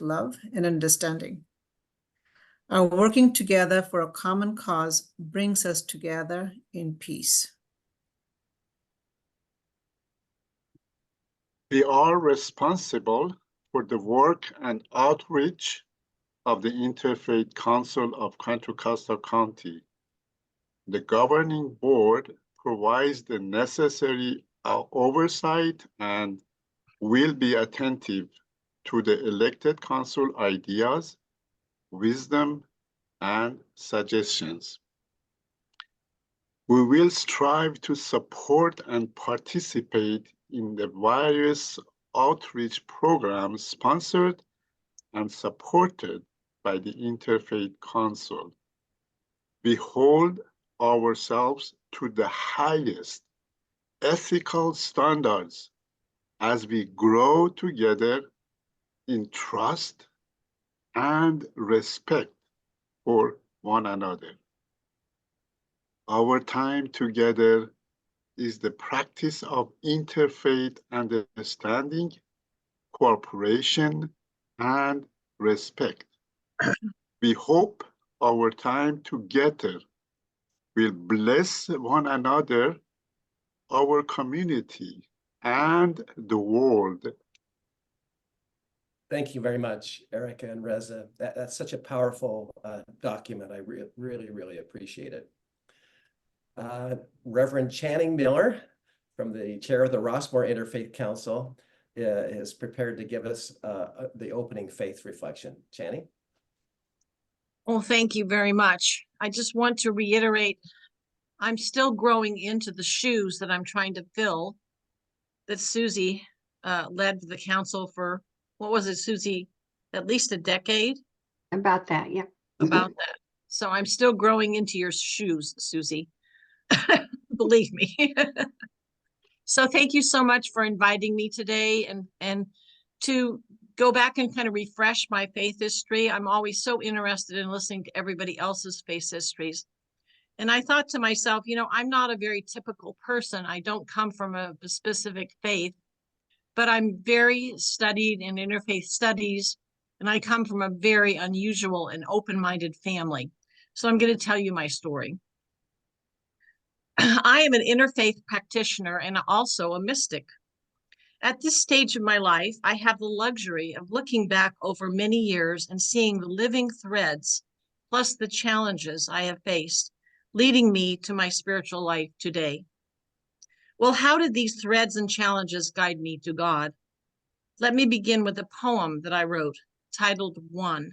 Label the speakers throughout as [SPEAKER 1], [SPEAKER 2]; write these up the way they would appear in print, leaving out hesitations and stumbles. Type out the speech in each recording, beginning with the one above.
[SPEAKER 1] love and understanding. Our working together for a common cause brings us together in peace.
[SPEAKER 2] We are responsible for the work and outreach of the Interfaith Council of Contra Costa County. The governing board provides the necessary oversight and will be attentive to the elected council ideas, wisdom, and suggestions. We will strive to support and participate in the various outreach programs sponsored and supported by the Interfaith Council. We hold ourselves to the highest ethical standards as we grow together in trust and respect for one another. Our time together is the practice of interfaith understanding, cooperation, and respect. We hope our time together will bless one another, our community, and the world.
[SPEAKER 3] Thank you very much, Erica and Reza. That's such a powerful document. I really appreciate it. Reverend Channing Miller, from the chair of the Rossmoor Interfaith Council, is prepared to give us the opening faith reflection. Channing?
[SPEAKER 4] Well, thank you very much. I just want to reiterate, I'm still growing into the shoes that I'm trying to fill, that Susie led the council for, what was it, Susie, at least a decade?
[SPEAKER 5] About that, yeah.
[SPEAKER 4] About that. So I'm still growing into your shoes, Susie. Believe me. So thank you so much for inviting me today and to go back and kind of refresh my faith history. I'm always so interested in listening to everybody else's faith histories. And I thought to myself, you know, I'm not a very typical person. I don't come from a specific faith, but I'm very studied in interfaith studies, and I come from a very unusual and open-minded family. So I'm going to tell you my story. I am an interfaith practitioner and also a mystic. At this stage of my life, I have the luxury of looking back over many years and seeing the living threads, plus the challenges I have faced, leading me to my spiritual life today. Well, how did these threads and challenges guide me to God? Let me begin with a poem that I wrote, titled One,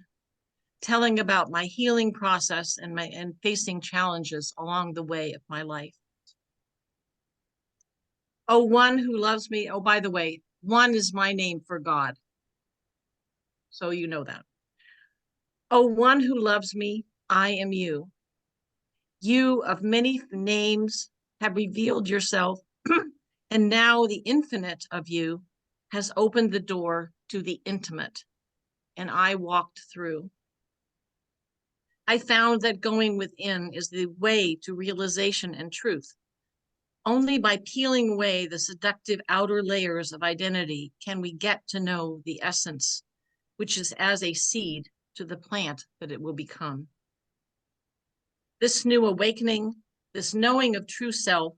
[SPEAKER 4] telling about my healing process and facing challenges along the way of my life. Oh, one who loves me. Oh, by the way, one is my name for God. So you know that. Oh, one who loves me, I am you. You of many names have revealed yourself, and now the infinite of you has opened the door to the intimate, and I walked through. I found that going within is the way to realization and truth. Only by peeling away the seductive outer layers of identity can we get to know the essence, which is as a seed to the plant that it will become. This new awakening, this knowing of true self,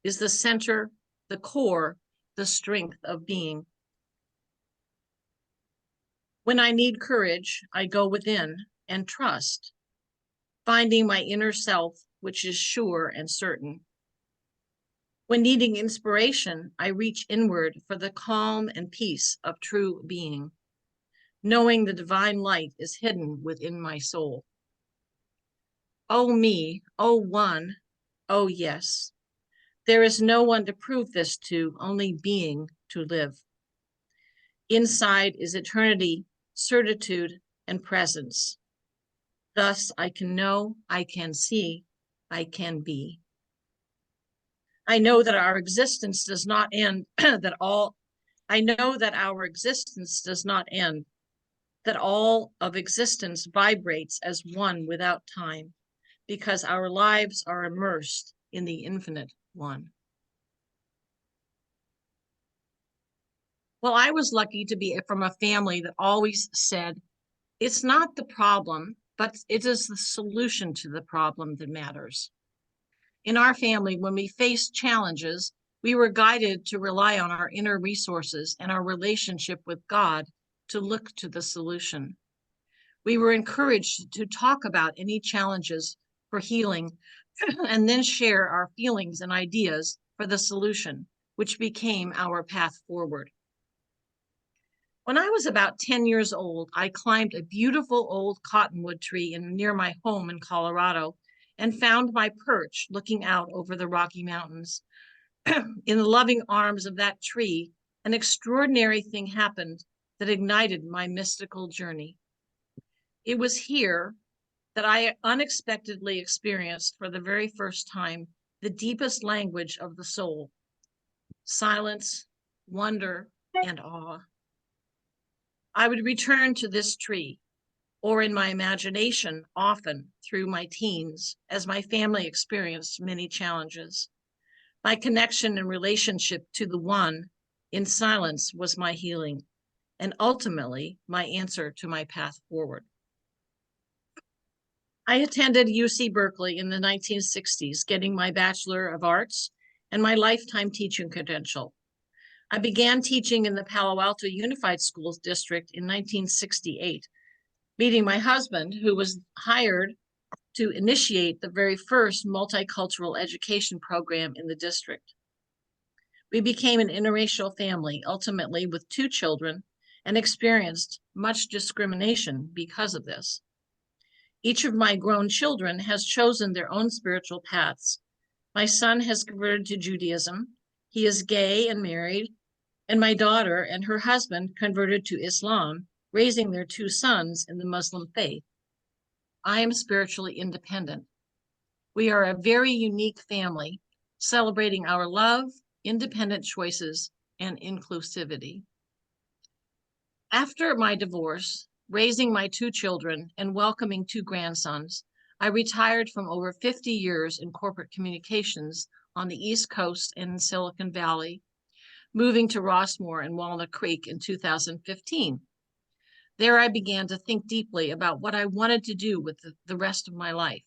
[SPEAKER 4] is the center, the core, the strength of being. When I need courage, I go within and trust, finding my inner self, which is sure and certain. When needing inspiration, I reach inward for the calm and peace of true being, knowing the divine light is hidden within my soul. Oh me, oh one, oh yes. There is no one to prove this to, only being to live. Inside is eternity, certitude, and presence. Thus I can know, I can see, I can be. I know that our existence does not end, that all of existence vibrates as one without time, because our lives are immersed in the infinite one. Well, I was lucky to be from a family that always said, it's not the problem, but it is the solution to the problem that matters. In our family, when we faced challenges, we were guided to rely on our inner resources and our relationship with God to look to the solution. We were encouraged to talk about any challenges for healing and then share our feelings and ideas for the solution, which became our path forward. When I was about 10 years old, I climbed a beautiful old cottonwood tree near my home in Colorado and found my perch looking out over the Rocky Mountains. In the loving arms of that tree, an extraordinary thing happened that ignited my mystical journey. It was here that I unexpectedly experienced for the very first time the deepest language of the soul: silence, wonder, and awe. I would return to this tree, or in my imagination, often through my teens, as my family experienced many challenges. My connection and relationship to the One in silence was my healing, and ultimately my answer to my path forward. I attended UC Berkeley in the 1960s, getting my Bachelor of Arts and my lifetime teaching credential. I began teaching in the Palo Alto Unified Schools District in 1968, meeting my husband, who was hired to initiate the very first multicultural education program in the district. We became an interracial family, ultimately with 2 children, and experienced much discrimination because of this. Each of my grown children has chosen their own spiritual paths. My son has converted to Judaism. He is gay and married, and my daughter and her husband converted to Islam, raising their 2 sons in the Muslim faith. I am spiritually independent. We are a very unique family, celebrating our love, independent choices, and inclusivity. After my divorce, raising my 2 children, and welcoming 2 grandsons, I retired from over 50 years in corporate communications on the East Coast and in Silicon Valley, moving to Rossmoor and Walnut Creek in 2015. There I began to think deeply about what I wanted to do with the rest of my life.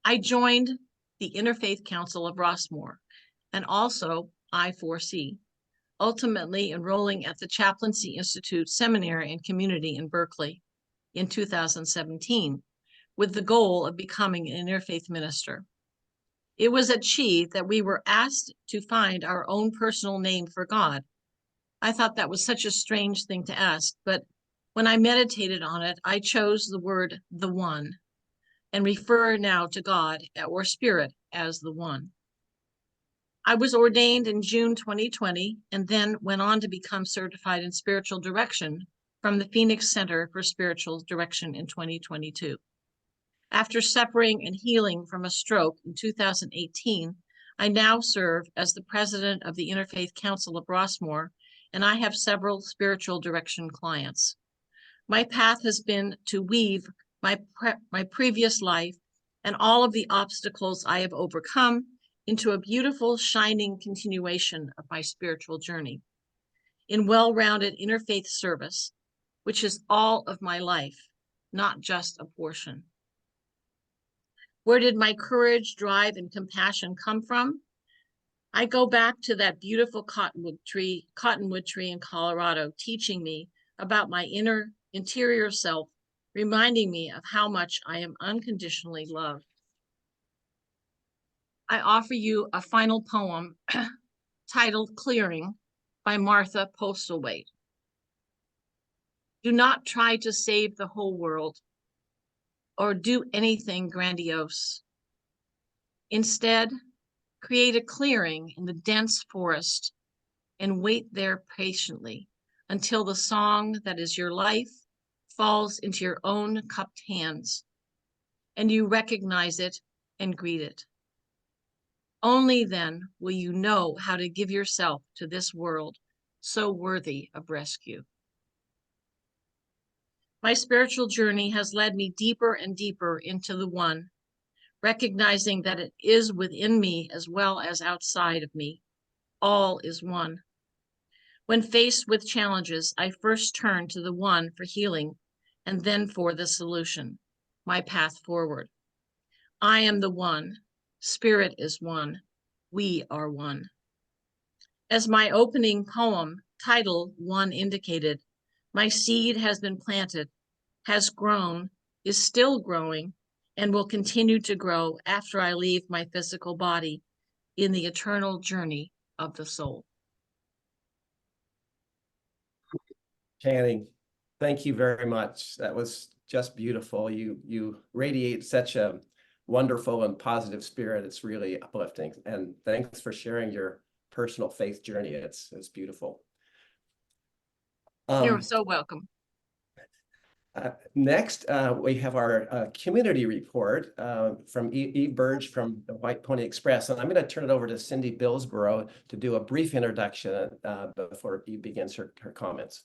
[SPEAKER 4] I joined the Interfaith Council of Rossmoor and also I4C, ultimately enrolling at the Chaplaincy Institute Seminary and Community in Berkeley in 2017, with the goal of becoming an interfaith minister. It was at Chi that we were asked to find our own personal name for God. I thought that was such a strange thing to ask, but when I meditated on it, I chose the word "the One" and refer now to God or Spirit as the One. I was ordained in June 2020 and then went on to become certified in spiritual direction from the Phoenix Center for Spiritual Direction in 2022. After suffering and healing from a stroke in 2018, I now serve as the president of the Interfaith Council of Rossmoor, and I have several spiritual direction clients. My path has been to weave my previous life and all of the obstacles I have overcome into a beautiful, shining continuation of my spiritual journey in well-rounded interfaith service, which is all of my life, not just a portion. Where did my courage, drive, and compassion come from? I go back to that beautiful cottonwood tree in Colorado, teaching me about my interior self, reminding me of how much I am unconditionally loved. I offer you a final poem titled "Clearing" by Martha Postlethwaite. Do not try to save the whole world or do anything grandiose. Instead, create a clearing in the dense forest and wait there patiently until the song that is your life falls into your own cupped hands and you recognize it and greet it. Only then will you know how to give yourself to this world so worthy of rescue. My spiritual journey has led me deeper and deeper into the One, recognizing that it is within me as well as outside of me. All is one. When faced with challenges, I first turn to the one for healing and then for the solution, my path forward. I am the one. Spirit is one. We are one. As my opening poem, title One, indicated, my seed has been planted, has grown, is still growing, and will continue to grow after I leave my physical body in the eternal journey of the soul.
[SPEAKER 3] Channing, thank you very much. That was just beautiful. You radiate such a wonderful and positive spirit. It's really uplifting. And thanks for sharing your personal faith journey. It's beautiful.
[SPEAKER 4] You're so welcome.
[SPEAKER 3] Next, we have our community report from Birge from the White Pony Express. And I'm going to turn it over to Cindy Billsborough to do a brief introduction before Eve begins her comments.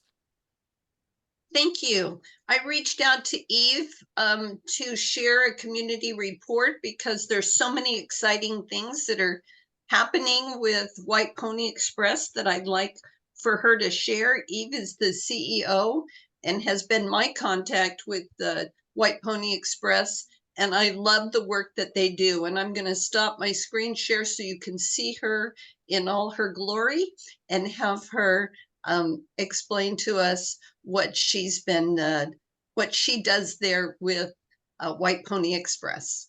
[SPEAKER 5] Thank you. I reached out to Eve to share a community report because there's so many exciting things that are happening with White Pony Express that I'd like for her to share. Eve is the CEO and has been my contact with the White Pony Express, and I love the work that they do. And I'm going to stop my screen share so you can see her in all her glory and have her explain to us what she's been, what she does there with White Pony Express.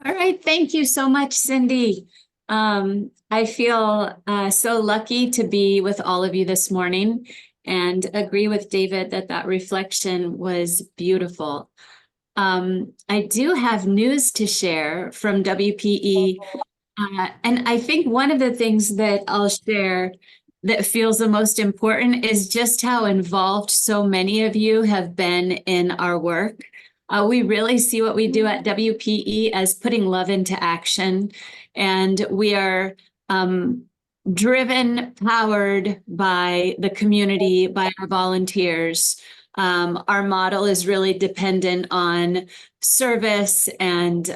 [SPEAKER 6] All right, thank you so much, Cindy. I feel so lucky to be with all of you this morning and agree with David that reflection was beautiful. I do have news to share from WPE. And I think one of the things that I'll share that feels the most important is just how involved so many of you have been in our work. We really see what we do at WPE as putting love into action. And we are driven, powered by the community, by our volunteers. Our model is really dependent on service, and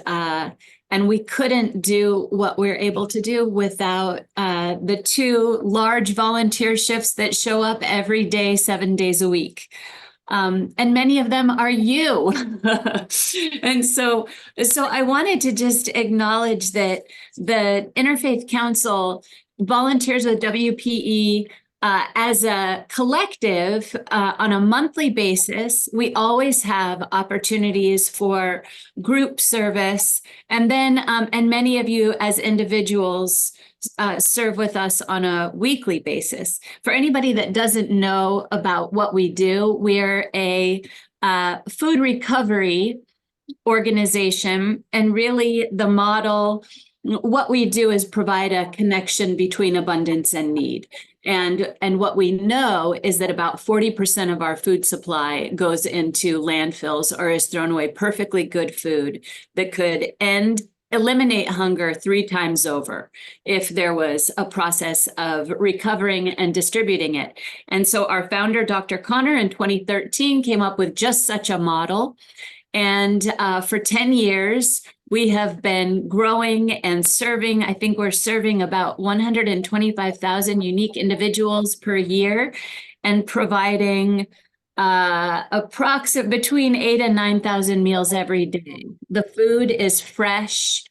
[SPEAKER 6] we couldn't do what we're able to do without the 2 large volunteer shifts that show up every day, 7 days a week. And many of them are you. And so I wanted to just acknowledge that the Interfaith Council volunteers with WPE as a collective on a monthly basis. We always have opportunities for group service. And then, and many of you as individuals serve with us on a weekly basis. For anybody that doesn't know about what we do, we're a food recovery organization, and really the model, what we do is provide a connection between abundance and need. And what we know is that about 40% of our food supply goes into landfills or is thrown away, perfectly good food that could eliminate hunger 3 times over if there was a process of recovering and distributing it. And so our founder, Dr. Contra, in 2013 came up with just such a model. And for 10 years, we have been growing and serving. I think we're serving about 125,000 unique individuals per year and providing approximately between 8,000 and 9,000 meals every day. The food is fresh,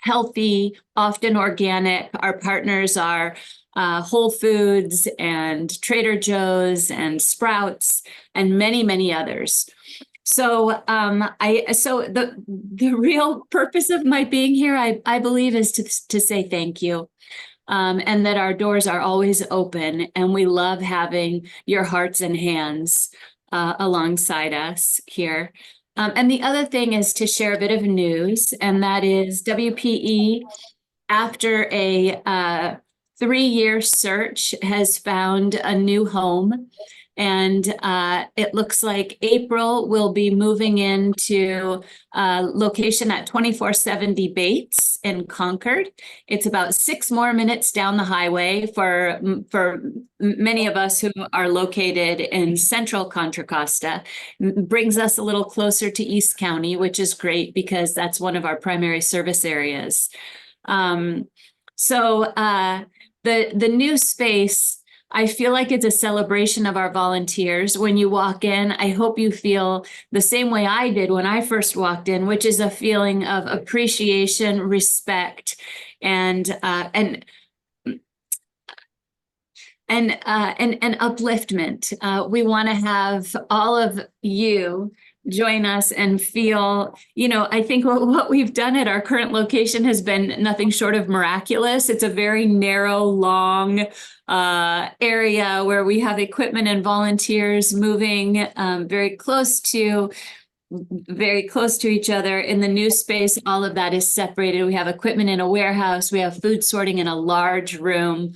[SPEAKER 6] healthy, often organic. Our partners are Whole Foods and Trader Joe's and Sprouts and many, many others. So the real purpose of my being here, I believe, is to say thank you. And that our doors are always open, and we love having your hearts and hands alongside us here. And the other thing is to share a bit of news, and that is WPE, after a 3-year search, has found a new home. And it looks like April will be moving into a location at 2470 Bates in Concord. It's about 6 more minutes down the highway for many of us who are located in central Contra Costa. Brings us a little closer to East County, which is great because that's one of our primary service areas. So the new space, I feel like it's a celebration of our volunteers. When you walk in, I hope you feel the same way I did when I first walked in, which is a feeling of appreciation, respect, and upliftment. We want to have all of you join us and feel, I think what we've done at our current location has been nothing short of miraculous. It's a very narrow, long area where we have equipment and volunteers moving very close to each other. In the new space, all of that is separated. We have equipment in a warehouse. We have food sorting in a large room.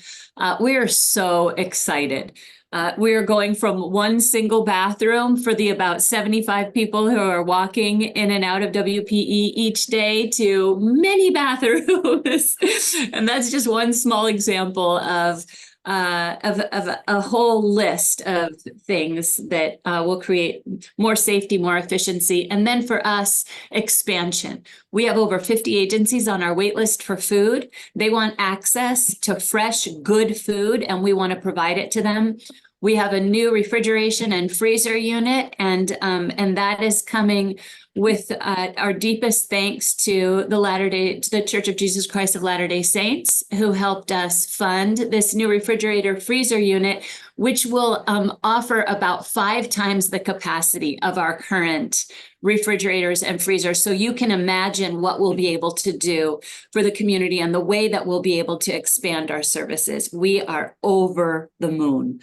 [SPEAKER 6] We are so excited. We are going from one single bathroom for the about 75 people who are walking in and out of WPE each day to many bathrooms. And that's just one small example of a whole list of things that will create more safety, more efficiency. And then for us, expansion. We have over 50 agencies on our wait list for food. They want access to fresh, good food, and we want to provide it to them. We have a new refrigeration and freezer unit, and that is coming with our deepest thanks to the Church of Jesus Christ of Latter-day Saints, who helped us fund this new refrigerator freezer unit, which will offer about 5 times the capacity of our current refrigerators and freezers. So you can imagine what we'll be able to do for the community and the way that we'll be able to expand our services. We are over the moon.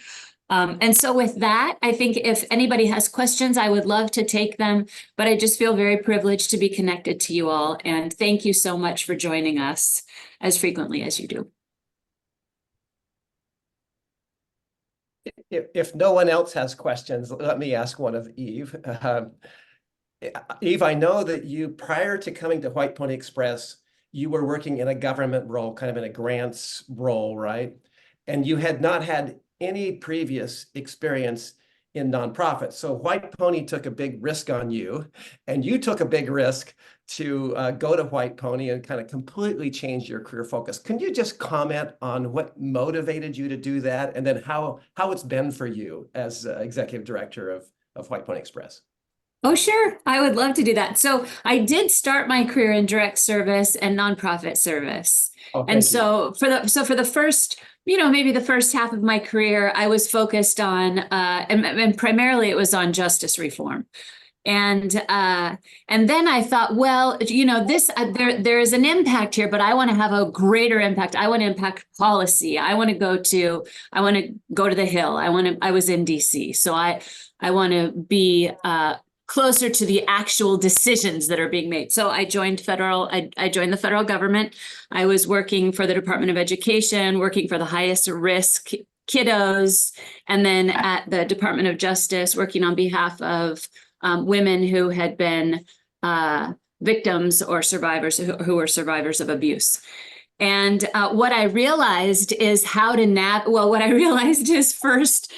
[SPEAKER 6] And so with that, I think if anybody has questions, I would love to take them, but I just feel very privileged to be connected to you all. And thank you so much for joining us as frequently as you do.
[SPEAKER 3] If no one else has questions, let me ask one of Eve. Eve, I know that you, prior to coming to White Pony Express, you were working in a government role, kind of in a grants role, right? And you had not had any previous experience in nonprofits. So White Pony took a big risk on you, and you took a big risk to go to White Pony and kind of completely change your career focus. Can you just comment on what motivated you to do that, and then how it's been for you as executive director of White Pony Express?
[SPEAKER 6] Oh, sure. I would love to do that. So I did start my career in direct service and nonprofit service.
[SPEAKER 3] Oh,
[SPEAKER 6] and so for the first, maybe the first half of my career, I was focused on, and primarily it was on justice reform. And then I thought, well, there is an impact here, but I want to have a greater impact. I want to impact policy. I want to go to the Hill. I was in DC. So I want to be, closer to the actual decisions that are being made. So I joined I joined the federal government. I was working for the Department of Education, working for the highest risk kiddos, and then at the Department of Justice, working on behalf of women who had been victims or survivors who were survivors of abuse. And what I realized is first,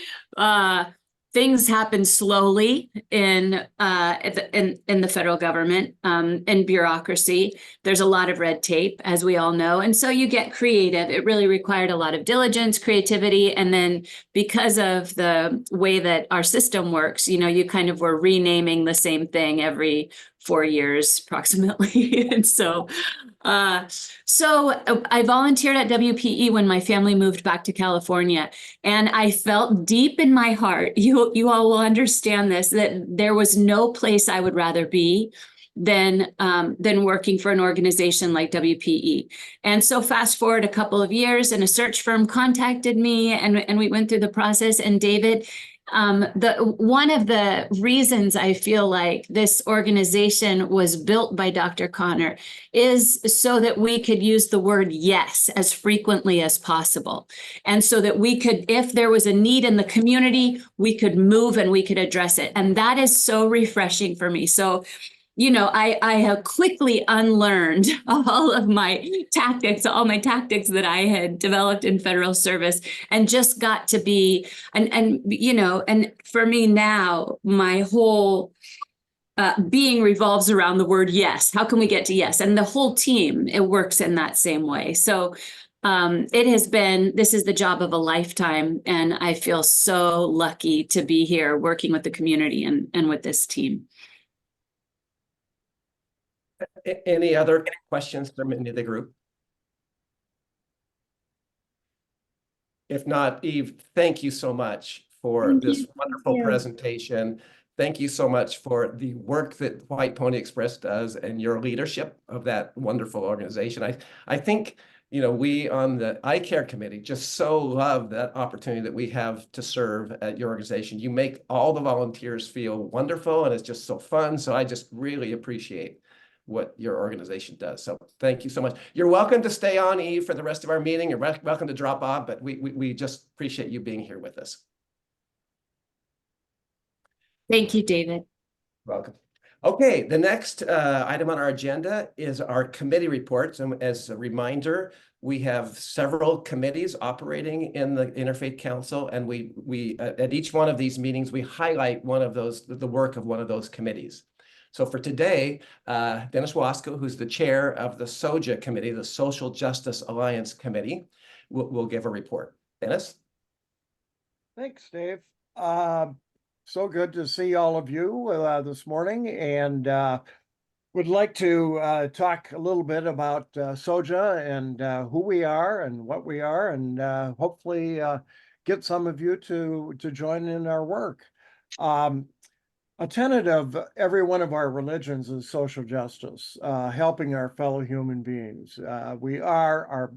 [SPEAKER 6] things happen slowly in the federal government, in bureaucracy. There's a lot of red tape, as we all know. And so you get creative. It really required a lot of diligence, creativity. And then because of the way that our system works, you kind of were renaming the same thing every 4 years approximately. And so I volunteered at WPE when my family moved back to California, and I felt deep in my heart, you all will understand this, that there was no place I would rather be than working for an organization like WPE. And so fast forward a couple of years, and a search firm contacted me, and we went through the process. And David, one of the reasons I feel like this organization was built by Dr. Connor is so that we could use the word yes as frequently as possible. And so that we could, if there was a need in the community, we could move and we could address it. And that is so refreshing for me. So I have quickly unlearned all my tactics that I had developed in federal service, and just got to be, and for me now, my whole being revolves around the word yes. How can we get to yes? And the whole team, it works in that same way. So This is the job of a lifetime, and I feel so lucky to be here working with the community and with this team.
[SPEAKER 3] Any other questions from any of the group? If not, Eve, thank you so much for this wonderful presentation. Thank you so much for the work that White Pony Express does and your leadership of that wonderful organization. I think, you know, we on the I Care committee just so love that opportunity that we have to serve at your organization. You make all the volunteers feel wonderful, and it's just so fun. So I just really appreciate what your organization does. So thank you so much. You're welcome to stay on, Eve, for the rest of our meeting. You're welcome to drop off, but we just appreciate you being here with us.
[SPEAKER 6] Thank you, David.
[SPEAKER 3] Welcome. Okay, the next item on our agenda is our committee reports. And as a reminder, we have several committees operating in the Interfaith Council, and we at each one of these meetings, we highlight one of those, the work of one of those committees. So for today, Dennis Wasco, who's the chair of the SOJA committee, the Social Justice Alliance Committee, will give a report. Dennis?
[SPEAKER 7] Thanks, Dave. So good to see all of you this morning, and would like to talk a little bit about SOJA and who we are and what we are, and hopefully get some of you to join in our work. A tenet of every one of our religions is social justice, helping our fellow human beings. We are our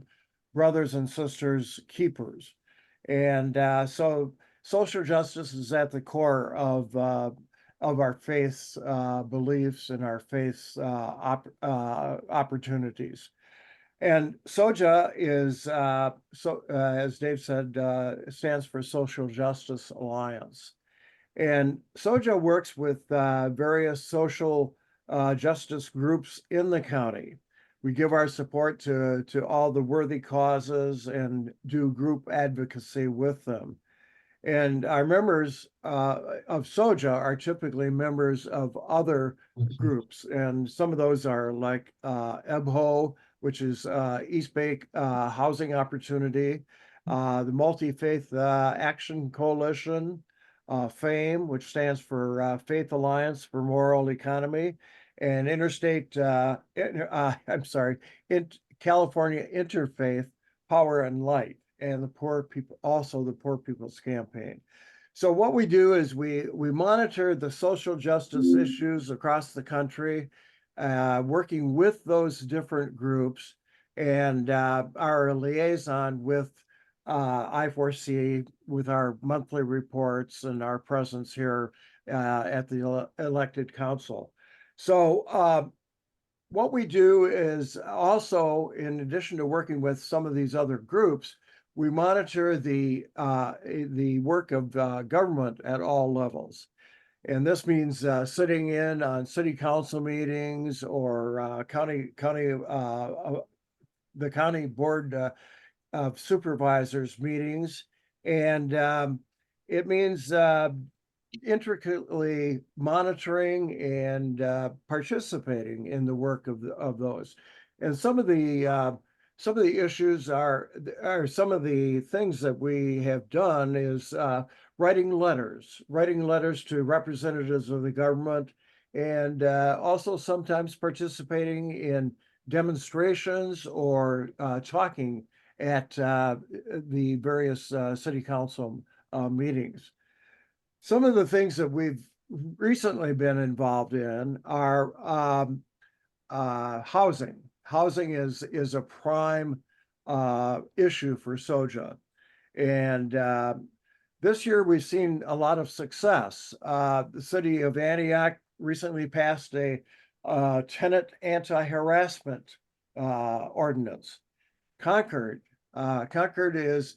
[SPEAKER 7] brothers and sisters' keepers. And so social justice is at the core of our faith's beliefs and our faith's opportunities. And SOJA is, as Dave said, stands for Social Justice Alliance. And SOJA works with various social justice groups in the county. We give our support to all the worthy causes and do group advocacy with them. And our members of SOJA are typically members of other groups. And some of those are like EBHO, which is East Bay Housing Opportunity, the Multi-Faith Action Coalition, FAME, which stands for Faith Alliance for Moral Economy, and California Interfaith Power and Light, and the Poor People, also the Poor People's Campaign. So what we do is we monitor the social justice issues across the country, working with those different groups, and our liaison with I4C with our monthly reports and our presence here at the elected council. So what we do is also, in addition to working with some of these other groups, we monitor the work of government at all levels. And this means sitting in on city council meetings or the county board of supervisors meetings, and it means intricately monitoring and participating in the work of those. And some of the issues are some of the things that we have done is writing letters to representatives of the government, and also sometimes participating in demonstrations or talking at the various city council meetings. Some of the things that we've recently been involved in are housing. Housing is a prime issue for SOJA. And this year we've seen a lot of success. The city of Antioch recently passed a tenant anti-harassment ordinance. Concord is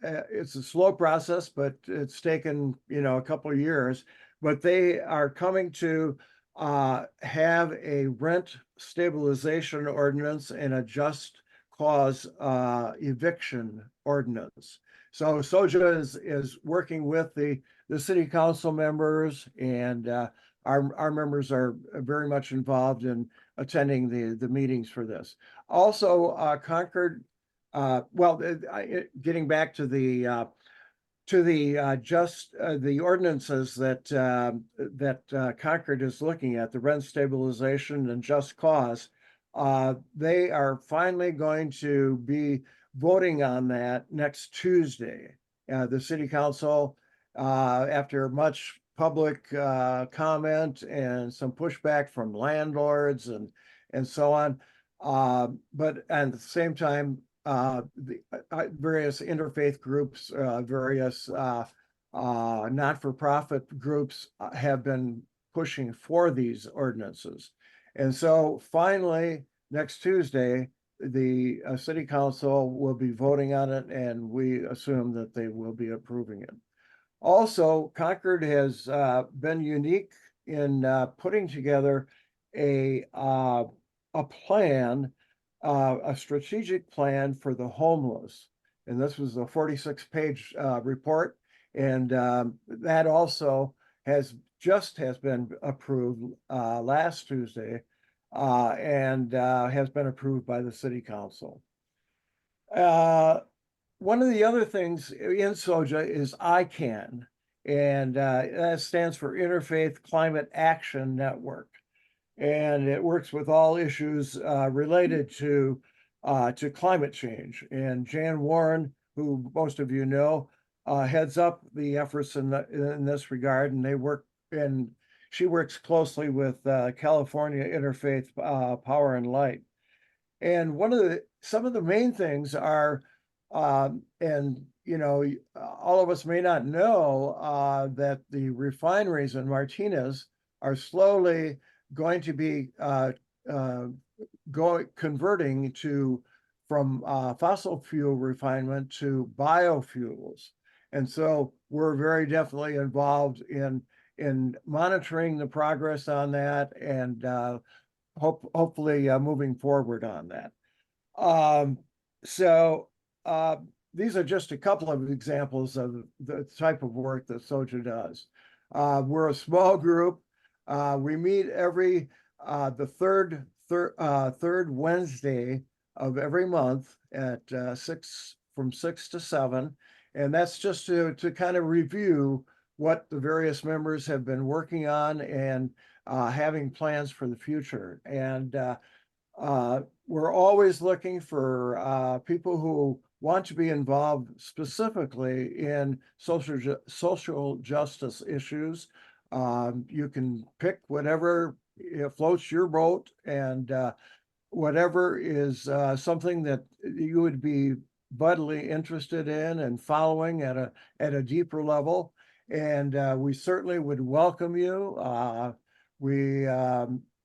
[SPEAKER 7] it's a slow process, but it's taken a couple of years. But they are coming to have a rent stabilization ordinance and a just cause eviction ordinance. So SOJA is working with the city council members, and our members are very much involved in attending the meetings for this. Also, Concord getting back to the the ordinances that Concord is looking at, the rent stabilization and just cause. They are finally going to be voting on that next Tuesday. The city council, after much public comment and some pushback from landlords and so on, but at the same time, the various interfaith groups, various not-for-profit groups have been pushing for these ordinances. And so finally, next Tuesday, the city council will be voting on it, and we assume that they will be approving it. Also, Concord has been unique in putting together a plan, a strategic plan for the homeless. And this was a 46-page report. And that also has been approved last Tuesday and has been approved by the city council. One of the other things in SOJA is ICANN, and that stands for Interfaith Climate Action Network. And it works with all issues related to climate change. And Jan Warren, who most of you know, heads up the efforts in this regard, and she works closely with California Interfaith Power and Light. And some of the main things are, and you know, all of us may not know that the refineries in Martinez are slowly going to be converting from fossil fuel refinement to biofuels. And so we're very definitely involved in monitoring the progress on that and hopefully moving forward on that. These are just a couple of examples of the type of work that SOJA does. We're a small group. We meet every the third Wednesday of every month at from 6 to 7, and that's just to kind of review what the various members have been working on and having plans for the future. And we're always looking for people who want to be involved specifically in social justice issues. You can pick whatever floats your boat, and whatever is something that you would be vitally interested in and following at a deeper level. And we certainly would welcome you. We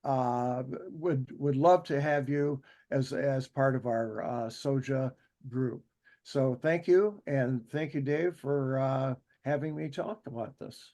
[SPEAKER 7] would love to have you as part of our SOJA group. So thank you, and thank you, Dave, for having me talk about this.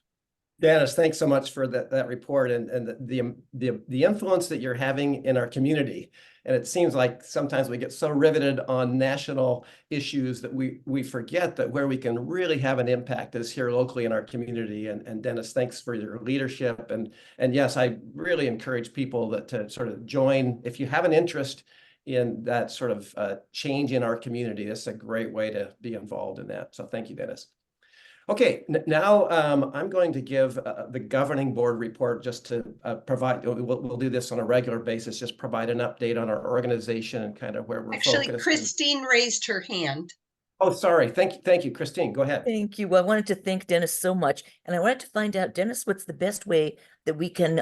[SPEAKER 3] Dennis, thanks so much for that report and the influence that you're having in our community. And it seems like sometimes we get so riveted on national issues that we forget that where we can really have an impact is here locally in our community. And Dennis, thanks for your leadership. And yes, I really encourage people to sort of join. If you have an interest in that sort of change in our community, this is a great way to be involved in that. So thank you, Dennis. Okay, now I'm going to give the governing board report just to provide, we'll do this on a regular basis, just provide an update on our organization and kind of where we're focused.
[SPEAKER 5] Actually, Christine raised her hand.
[SPEAKER 3] Oh, sorry. Thank you, Christine. Go ahead.
[SPEAKER 8] Thank you. Well, I wanted to thank Dennis so much. And I wanted to find out, Dennis, what's the best way that we can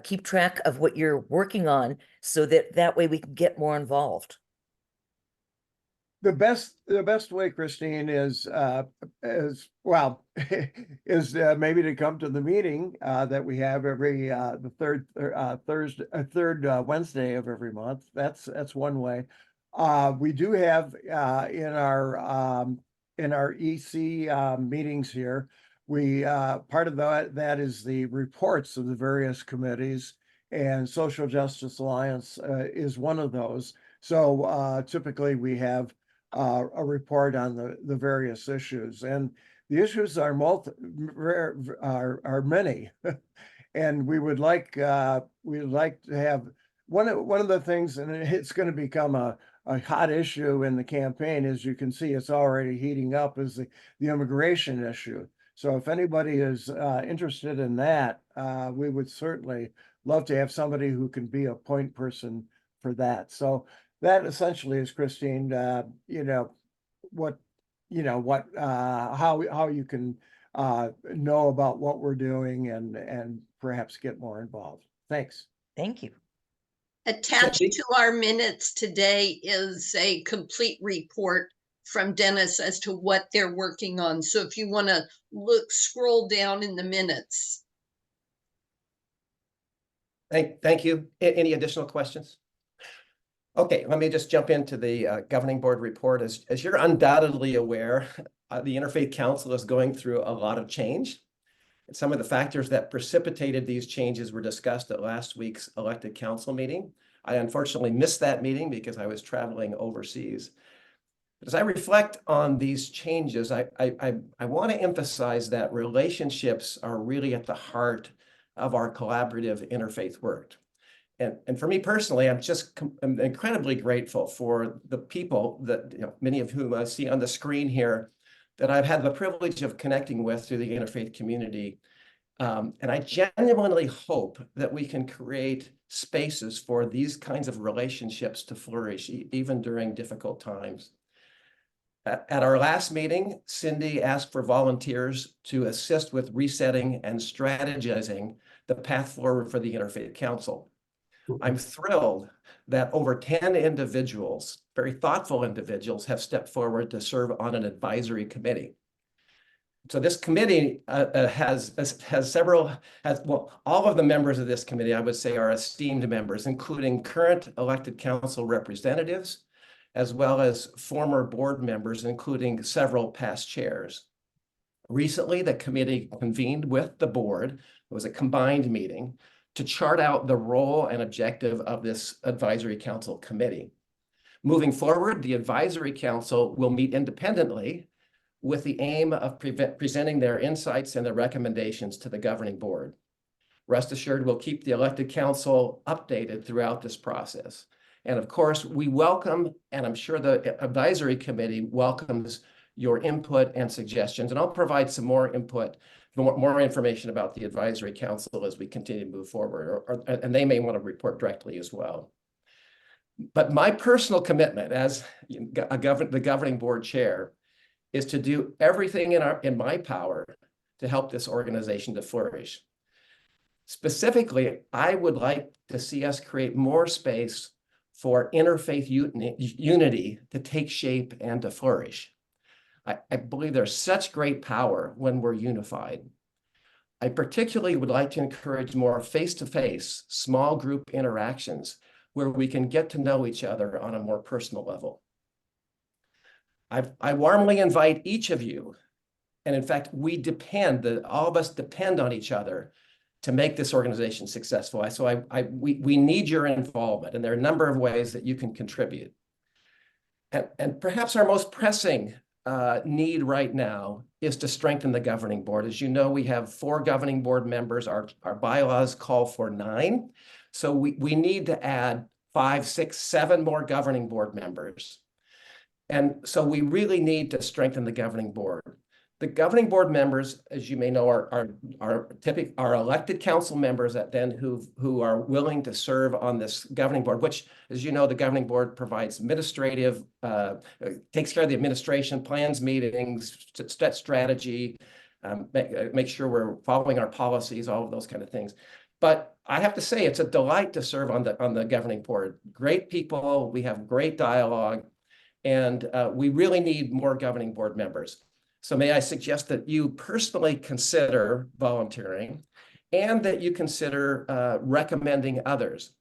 [SPEAKER 8] keep track of what you're working on so that way we can get more involved?
[SPEAKER 7] The best way, Christine, is maybe to come to the meeting that we have every the third Wednesday of every month. That's one way. We do have in our EC meetings here, we part of that is the reports of the various committees, and Social Justice Alliance is one of those. So typically we have a report on the various issues, and the issues are many, and we'd like to have one of the things, and it's going to become hot issue in the campaign. As you can see, it's already heating up, is the immigration issue. So if anybody is interested in that, we would certainly love to have somebody who can be a point person for that. So that essentially is, Christine, how you can know about what we're doing and perhaps get more involved. Thanks.
[SPEAKER 8] Thank you.
[SPEAKER 5] Attached
[SPEAKER 3] Cindy?
[SPEAKER 5] to our minutes today is a complete report from Dennis as to what they're working on. So if you want to scroll down in the minutes.
[SPEAKER 3] Thank you. Any additional questions? Okay, let me just jump into the governing board report. As you're undoubtedly aware, the Interfaith Council is going through a lot of change. And some of the factors that precipitated these changes were discussed at last week's elected council meeting. I unfortunately missed that meeting because I was traveling overseas. But as I reflect on these changes, I want to emphasize that relationships are really at the heart of our collaborative interfaith work. And for me personally, I'm incredibly grateful for the people that, many of whom I see on the screen here, that I've had the privilege of connecting with through the interfaith community. And I genuinely hope that we can create spaces for these kinds of relationships to flourish, even during difficult times. At our last meeting, Cindy asked for volunteers to assist with resetting and strategizing the path forward for the Interfaith Council. I'm thrilled that over 10 individuals, very thoughtful individuals, have stepped forward to serve on an advisory committee. So this committee all of the members of this committee, I would say, are esteemed members, including current elected council representatives, as well as former board members, including several past chairs. Recently, the committee convened with the board. It was a combined meeting to chart out the role and objective of this advisory council committee. Moving forward, the advisory council will meet independently with the aim of presenting their insights and their recommendations to the governing board. Rest assured, we'll keep the elected council updated throughout this process. And of course, we welcome, and I'm sure the advisory committee welcomes, your input and suggestions. And I'll provide some more input, more information about the advisory council as we continue to move forward, and they may want to report directly as well. But my personal commitment as the governing board chair is to do everything in my power to help this organization to flourish. Specifically, I would like to see us create more space for interfaith unity to take shape and to flourish. I believe there's such great power when we're unified. I particularly would like to encourage more face-to-face, small group interactions where we can get to know each other on a more personal level. I warmly invite each of you, and in fact, all of us depend on each other to make this organization successful. So we need your involvement, and there are a number of ways that you can contribute. And perhaps our most pressing need right now is to strengthen the governing board. As you know, we have 4 governing board members. Our bylaws call for 9. So we need to add 5, 6, 7 more governing board members. And so we really need to strengthen the governing board. The governing board members, as you may know, are elected council members who are willing to serve on this governing board, which, as you know, the governing board provides administrative, takes care of the administration, plans meetings, set strategy, make sure we're following our policies, all of those kind of things. But I have to say, it's a delight to serve on the governing board. Great people, we have great dialogue, and we really need more governing board members. So may I suggest that you personally consider volunteering and that you consider recommending others.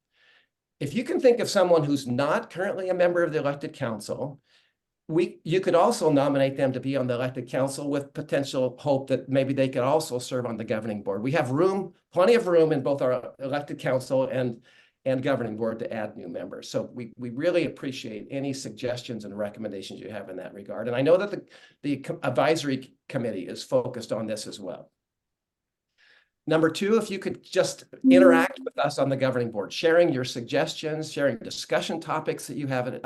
[SPEAKER 3] If you can think of someone who's not currently a member of the elected council, you could also nominate them to be on the elected council with potential hope that maybe they could also serve on the governing board. We have plenty of room in both our elected council and governing board to add new members. So we really appreciate any suggestions and recommendations you have in that regard. And I know that the advisory committee is focused on this as well. Number two, if you could just interact with us on the governing board, sharing your suggestions, sharing discussion topics that you have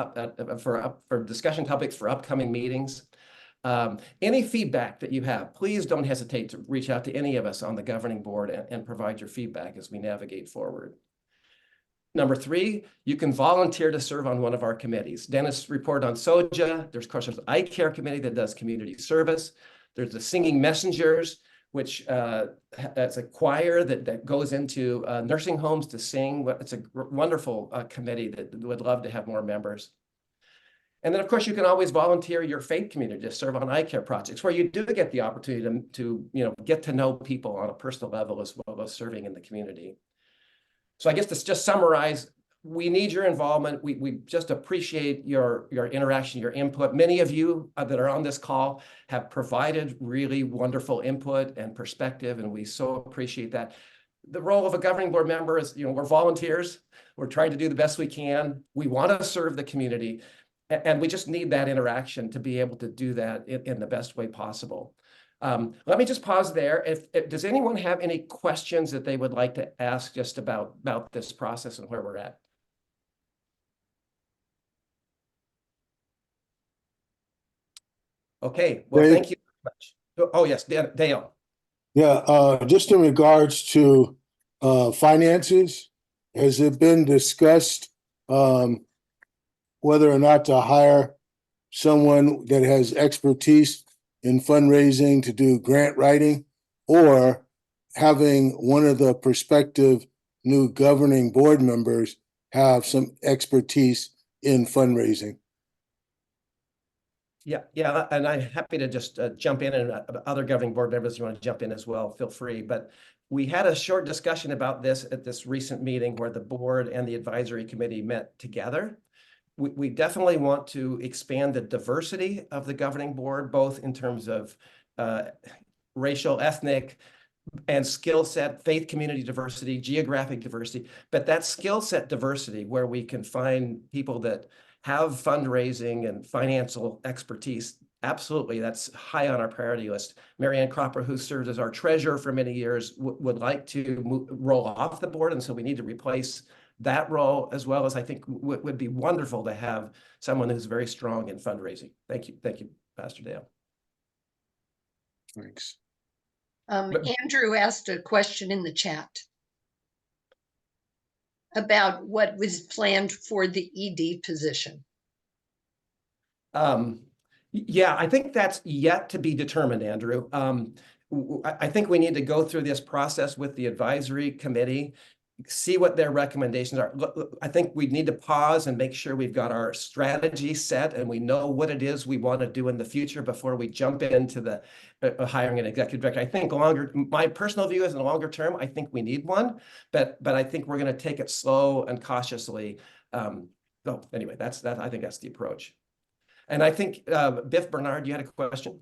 [SPEAKER 3] for discussion topics for upcoming meetings. Any feedback that you have, please don't hesitate to reach out to any of us on the governing board and provide your feedback as we navigate forward. Number three, you can volunteer to serve on one of our committees. Dennis reported on SOJA. There's, of course, there's the eye care committee that does community service. There's the Singing Messengers, which that's a choir that goes into nursing homes to sing. It's a wonderful committee that would love to have more members. And then, of course, you can always volunteer your faith community to serve on eye care projects, where you do get the opportunity to get to know people on a personal level as well as serving in the community. So I guess to just summarize, we need your involvement. We just appreciate your interaction, your input. Many of you that are on this call have provided really wonderful input and perspective, and we so appreciate that. The role of a governing board member is, we're volunteers. We're trying to do the best we can. We want to serve the community, and we just need that interaction to be able to do that in the best way possible. Let me just pause there. Does anyone have any questions that they would like to ask just about this process and where we're at? Okay, well,
[SPEAKER 9] Dave?
[SPEAKER 3] thank you very much. Oh, yes, Dale.
[SPEAKER 9] Yeah, just in regards to finances, has it been discussed whether or not to hire someone that has expertise in fundraising to do grant writing, or having one of the prospective new governing board members have some expertise in fundraising?
[SPEAKER 3] Yeah, and I'm happy to just jump in, and other governing board members, you want to jump in as well, feel free. But we had a short discussion about this at this recent meeting where the board and the advisory committee met together. We definitely want to expand the diversity of the governing board, both in terms of racial, ethnic, and skill set, faith community diversity, geographic diversity. But that skill set diversity, where we can find people that have fundraising and financial expertise, absolutely, that's high on our priority list. Marianne Cropper, who served as our treasurer for many years, would like to roll off the board, and so we need to replace that role, as well as I think would be wonderful to have someone who's very strong in fundraising. Thank you, Pastor Dale.
[SPEAKER 9] Thanks.
[SPEAKER 5] Andrew asked a question in the chat about what was planned for the ED position.
[SPEAKER 3] Yeah, I think that's yet to be determined, Andrew. I think we need to go through this process with the advisory committee, see what their recommendations are. I think we need to pause and make sure we've got our strategy set and we know what it is we want to do in the future before we jump into the hiring an executive director. I think my personal view is in the longer term, I think we need one, but I think we're going to take it slow and cautiously. Anyway, I think that's the approach. And I think, Biff Bernard, you had a question?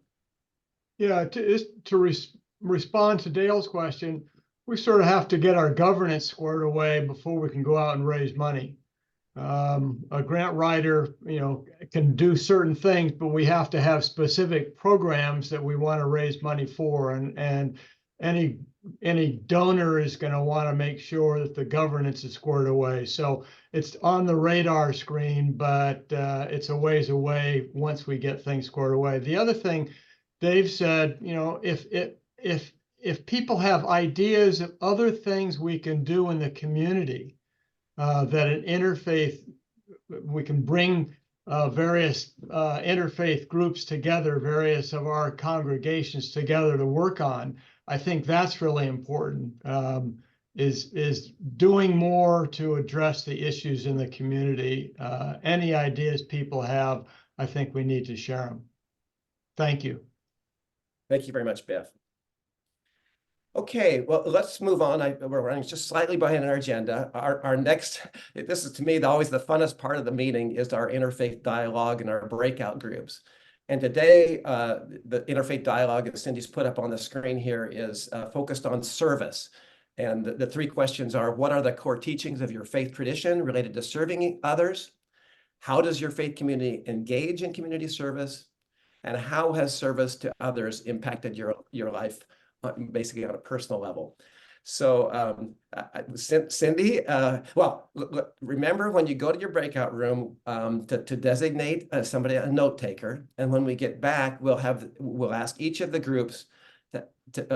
[SPEAKER 3] Yeah,
[SPEAKER 10] to respond to Dale's question, we sort of have to get our governance squared away before we can go out and raise money. A grant writer, can do certain things, but we have to have specific programs that we want to raise money for, and any donor is going to want to make sure that the governance is squared away. So it's on the radar screen, but it's a ways away once we get things squared away. The other thing Dave said, if people have ideas of other things we can do in the community, that an interfaith, we can bring various interfaith groups together, various of our congregations together to work on. I think that's really important, is doing more to address the issues in the community. Any ideas people have, I think we need to share them. Thank you.
[SPEAKER 3] Thank you very much, Biff. Okay, well, let's move on. We're running just slightly behind our agenda. Our next, this is to me always the funnest part of the meeting, is our interfaith dialogue and our breakout groups. And today, the interfaith dialogue that Cindy's put up on the screen here is focused on service. And the three questions are: what are the core teachings of your faith tradition related to serving others? How does your faith community engage in community service? And how has service to others impacted your life, basically on a personal level? So Cindy, remember when you go to your breakout room to designate somebody, a note taker, and when we get back, we'll ask each of the groups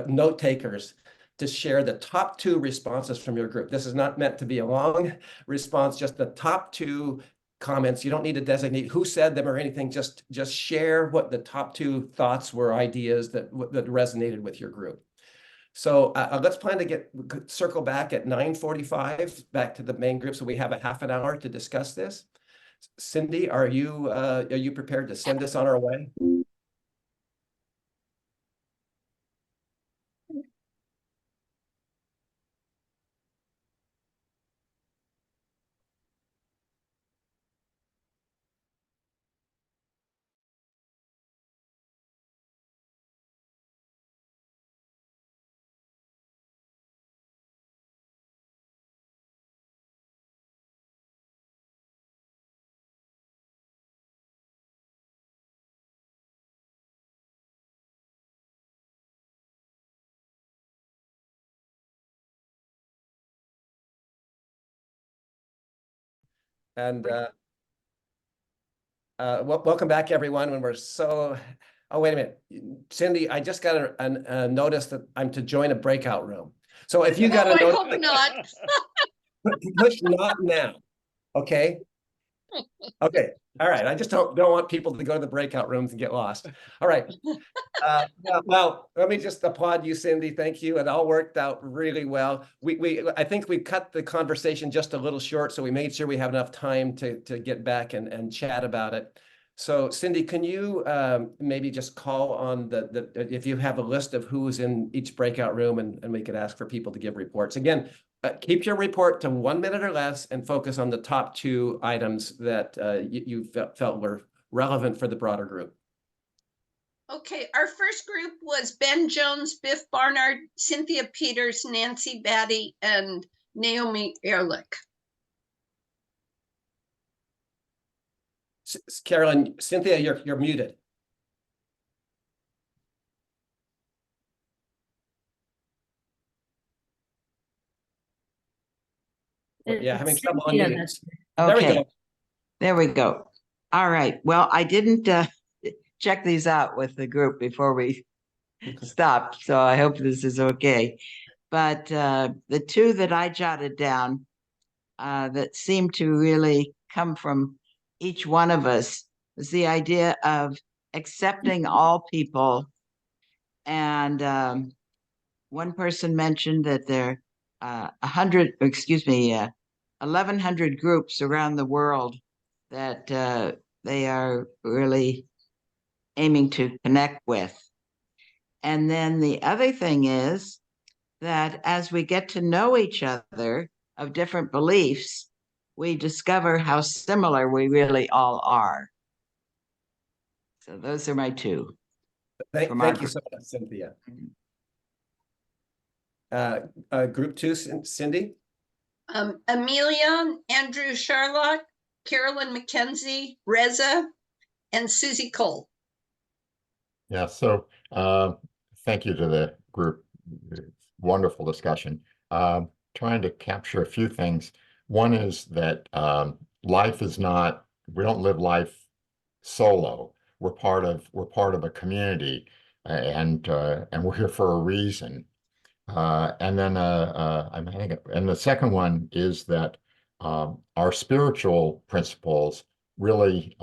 [SPEAKER 3] note takers to share the top 2 responses from your group. This is not meant to be a long response, just the top 2 comments. You don't need to designate who said them or anything. Just share what the top 2 thoughts were, ideas that resonated with your group. So let's plan to circle back at 9:45 back to the main group, so we have a half an hour to discuss this. Cindy, are you prepared to send us on our way? And welcome back, everyone. When we're so, oh, wait a minute, Cindy, I just got a notice that I'm to join a breakout room. So if you got a notice,
[SPEAKER 5] I hope not.
[SPEAKER 3] push not now, okay? Okay, all right. I just don't want people to go to the breakout rooms and get lost. All right. Well, let me just applaud you, Cindy. Thank you. It all worked out really well. I think we cut the conversation just a little short, so we made sure we have enough time to get back and chat about it. So Cindy, can you maybe just call on if you have a list of who's in each breakout room, and we could ask for people to give reports. Again, keep your report to 1 minute or less and focus on the top 2 items that you felt were relevant for the broader group.
[SPEAKER 5] Okay, our first group was Ben Jones, Biff Barnard, Cynthia Peters, Nancy Batty, and Naomi Ehrlich.
[SPEAKER 3] Carolyn, Cynthia, you're muted. Yeah, having trouble unmuting. There we
[SPEAKER 11] Okay,
[SPEAKER 3] go.
[SPEAKER 11] there we go. All right. Well, I didn't check these out with the group before we stopped, so I hope this is okay. But the 2 that I jotted down that seem to really come from each one of us is the idea of accepting all people. And one person mentioned that there are 1,100 groups around the world that they are really aiming to connect with. And then the other thing is that as we get to know each other of different beliefs, we discover how similar we really all are. So those are my 2.
[SPEAKER 3] Thank you so much, Cynthia. Group 2, Cindy?
[SPEAKER 5] Amelia, Andrew Charlotte, Carolyn McKenzie, Reza, and Susie Cole.
[SPEAKER 12] Yeah, so thank you to the group. Wonderful discussion. Trying to capture a few things. One is that life is not, we don't live life solo. We're part of a community, and we're here for a reason. And then and the second one is that our spiritual principles really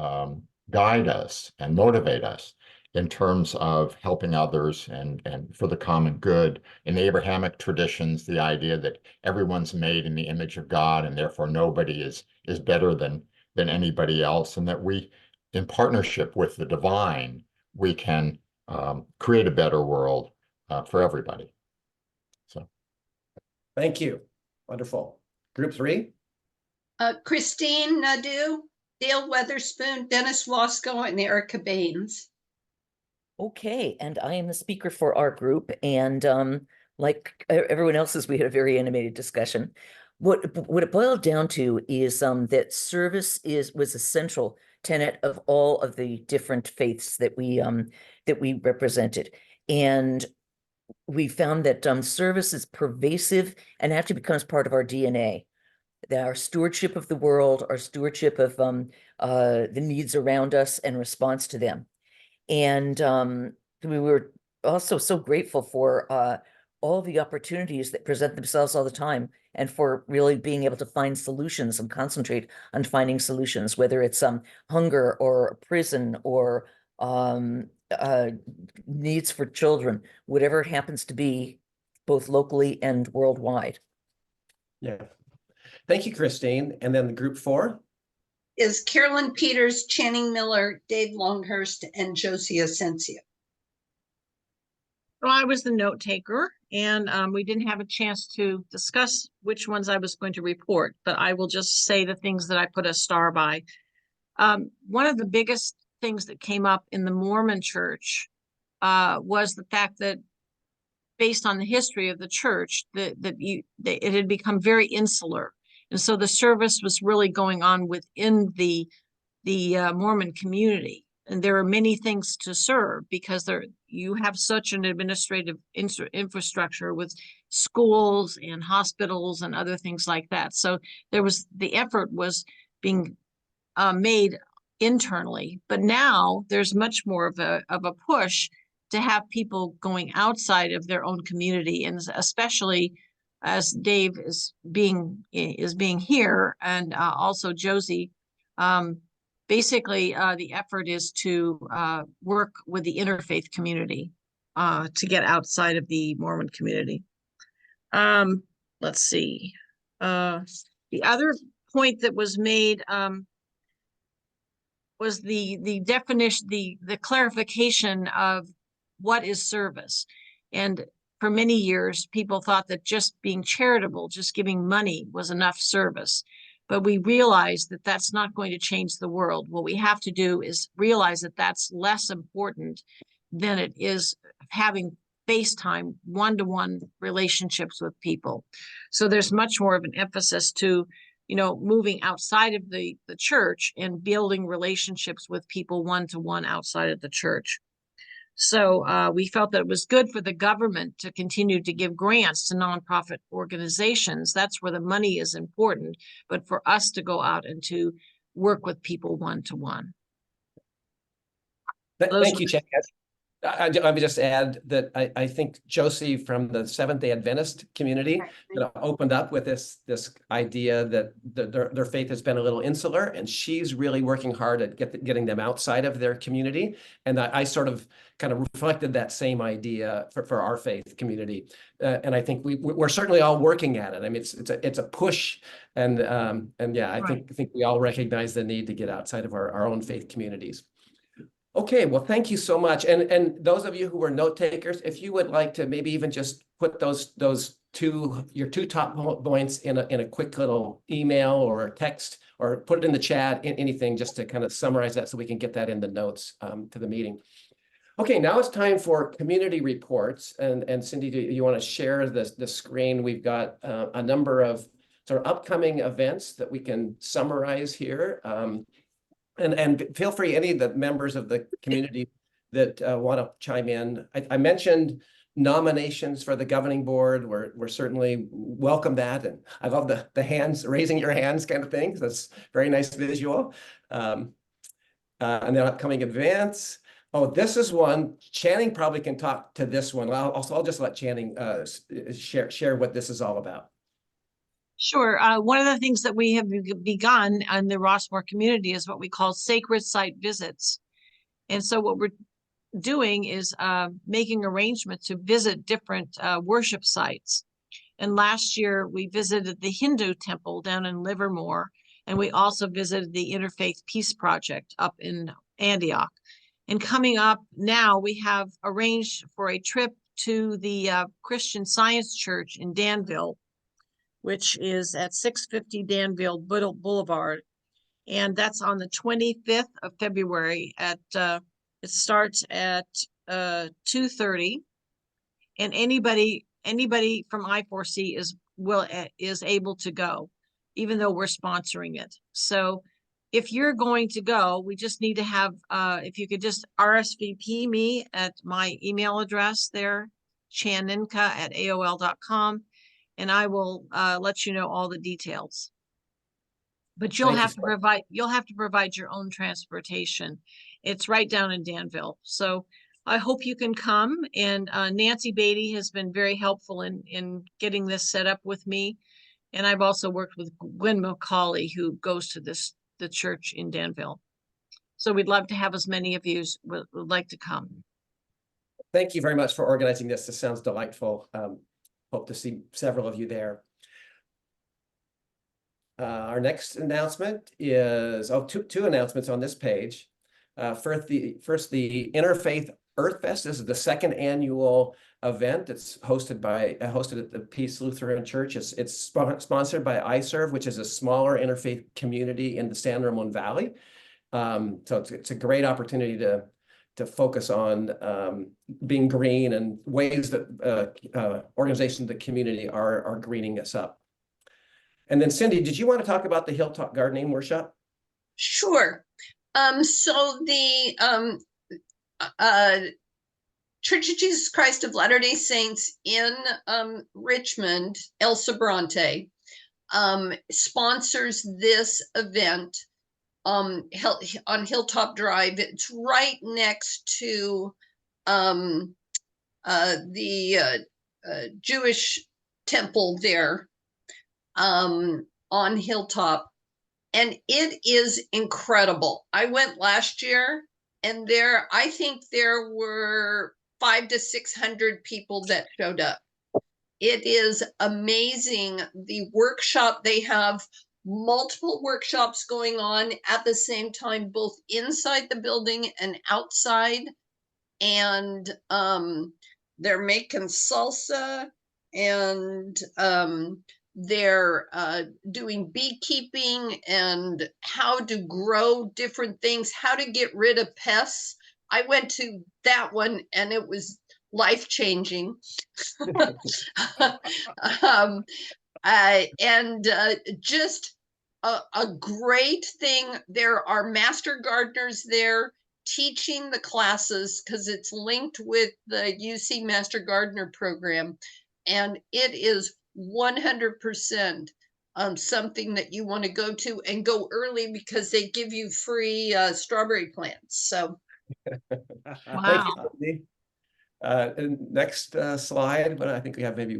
[SPEAKER 12] guide us and motivate us in terms of helping others and for the common good. In the Abrahamic traditions, the idea that everyone's made in the image of God and therefore nobody is better than anybody else, and that we, in partnership with the divine, we can create a better world for everybody. So,
[SPEAKER 3] thank you. Wonderful. Group 3?
[SPEAKER 5] Christine Nadeau, Dale Weatherspoon, Dennis Wasco, and Erica Baines.
[SPEAKER 8] Okay, and I am the speaker for our group, and like everyone else's, we had a very animated discussion. What it boiled down to is that service was a central tenet of all of the different faiths that we represented, and we found that service is pervasive and actually becomes part of our DNA. That our stewardship of the world, our stewardship of the needs around us and response to them. And we were also so grateful for all the opportunities that present themselves all the time, and for really being able to find solutions and concentrate on finding solutions, whether it's hunger or prison or needs for children, whatever it happens to be, both locally and worldwide.
[SPEAKER 3] Yeah. Thank you, Christine. And then the group 4?
[SPEAKER 5] Is Carolyn Peters, Channing Miller, Dave Longhurst, and Josie Asensio.
[SPEAKER 4] Well, I was the note taker, and we didn't have a chance to discuss which ones I was going to report, but I will just say the things that I put a star by. One of the biggest things that came up in the Mormon church was the fact that, based on the history of the church, that it had become very insular. And so the service was really going on within the Mormon community. And there are many things to serve because you have such an administrative infrastructure with schools and hospitals and other things like that. So the effort was being made internally, but now there's much more of a push to have people going outside of their own community, and especially as Dave is being here, and also Josie. Basically, the effort is to work with the interfaith community to get outside of the Mormon community. Let's see. The other point that was made was the definition, the clarification of what is service. And for many years, people thought that just being charitable, just giving money was enough service. But we realized that that's not going to change the world. What we have to do is realize that that's less important than it is having FaceTime, one-to-one relationships with people. So there's much more of an emphasis to, moving outside of the church and building relationships with people one-to-one outside of the church. So we felt that it was good for the government to continue to give grants to nonprofit organizations. That's where the money is important, but for us to go out and to work with people one-to-one.
[SPEAKER 3] Thank you, Chad. Let me just add that I think Josie from the Seventh-day Adventist community opened up with this idea that their faith has been a little insular, and she's really working hard at getting them outside of their community. And I sort of kind of reflected that same idea for our faith community. And I think we're certainly all working at it. I mean, it's a push, and yeah, I think we all recognize the need to get outside of our own faith communities. Okay, well, thank you so much. And those of you who were note takers, if you would like to maybe even just put your two top points in a quick little email or text, or put it in the chat, anything, just to kind of summarize that so we can get that in the notes to the meeting. Okay, now it's time for community reports. And Cindy, do you want to share the screen? We've got a number of sort of upcoming events that we can summarize here. And feel free, any of the members of the community that want to chime in. I mentioned nominations for the governing board. We're certainly welcome that. And I love the hands, raising your hands kind of thing. That's very nice visual. And then upcoming events. Oh, this is one. Channing probably can talk to this one. I'll just let Channing share what this is all about.
[SPEAKER 4] Sure. One of the things that we have begun in the Rossmoor community is what we call sacred site visits. And so what we're doing is making arrangements to visit different worship sites. And last year we visited the Hindu temple down in Livermore, and we also visited the Interfaith Peace Project up in Antioch. And coming up now, we have arranged for a trip to the Christian Science Church in Danville, which is at 650 Danville Boulevard. And that's on the 25th of February at, it starts at 2:30. And anybody from I4C is able to go, even though we're sponsoring it. So if you're going to go, we just need to have, if you could just RSVP me at my email address there, chaninka@aol.com, and I will let you know all the details. But you'll
[SPEAKER 3] Thank you
[SPEAKER 4] have
[SPEAKER 3] so
[SPEAKER 4] to
[SPEAKER 3] much.
[SPEAKER 4] provide your own transportation. It's right down in Danville. So I hope you can come. And Nancy Beatty has been very helpful in getting this set up with me. And I've also worked with Gwen McCauley, who goes to the church in Danville. So we'd love to have as many of you as would like to come.
[SPEAKER 3] Thank you very much for organizing this. This sounds delightful. Hope to see several of you there. Our next announcement is two announcements on this page. First, the Interfaith Earth Fest. This is the second annual event. It's hosted at the Peace Lutheran Church. It's sponsored by iServe, which is a smaller interfaith community in the San Ramon Valley. So it's a great opportunity to focus on being green and ways that organizations in the community are greening us up. And then Cindy, did you want to talk about the Hilltop Gardening Workshop?
[SPEAKER 5] Sure. So the Church of Jesus Christ of Latter-day Saints in Richmond, El Sobrante, sponsors this event on Hilltop Drive. It's right next to the Jewish temple there on Hilltop. And it is incredible. I went last year, and I think there were 500 to 600 people that showed up. It is amazing. The workshop, they have multiple workshops going on at the same time, both inside the building and outside. And they're making salsa, and they're doing beekeeping and how to grow different things, how to get rid of pests. I went to that one and it was life-changing. Just a great thing. There are master gardeners there teaching the classes because it's linked with the UC Master Gardener program. And it is 100% something that you want to go to, and go early because they give you free strawberry plants. So
[SPEAKER 3] Thank you, Cindy. And next slide, but I think we have maybe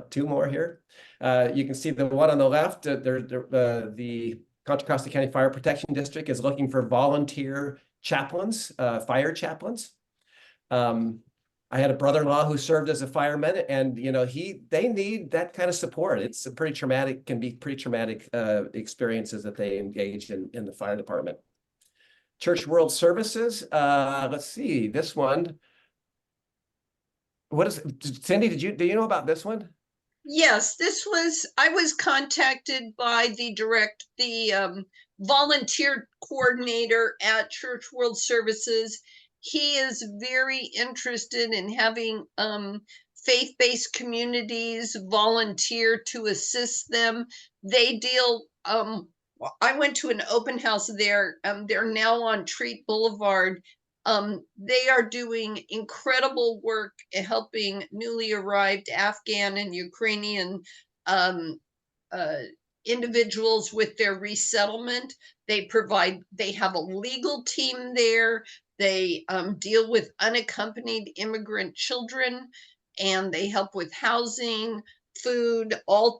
[SPEAKER 3] two more here. You can see the one on the left. The Contra Costa County Fire Protection District is looking for volunteer chaplains, fire chaplains. I had a brother-in-law who served as a fireman, and they need that kind of support. It's a can be pretty traumatic experiences that they engage in the fire department. Church World Services. Let's see this one. What is it? Cindy? Do you know about this one?
[SPEAKER 5] yes, I was contacted by the volunteer coordinator at Church World Services. He is very interested in having faith-based communities volunteer to assist them. They deal, I went to an open house there. They're now on Treat Boulevard. They are doing incredible work helping newly arrived Afghan and Ukrainian individuals with their resettlement. They have a legal team there. They deal with unaccompanied immigrant children, and they help with housing, food, all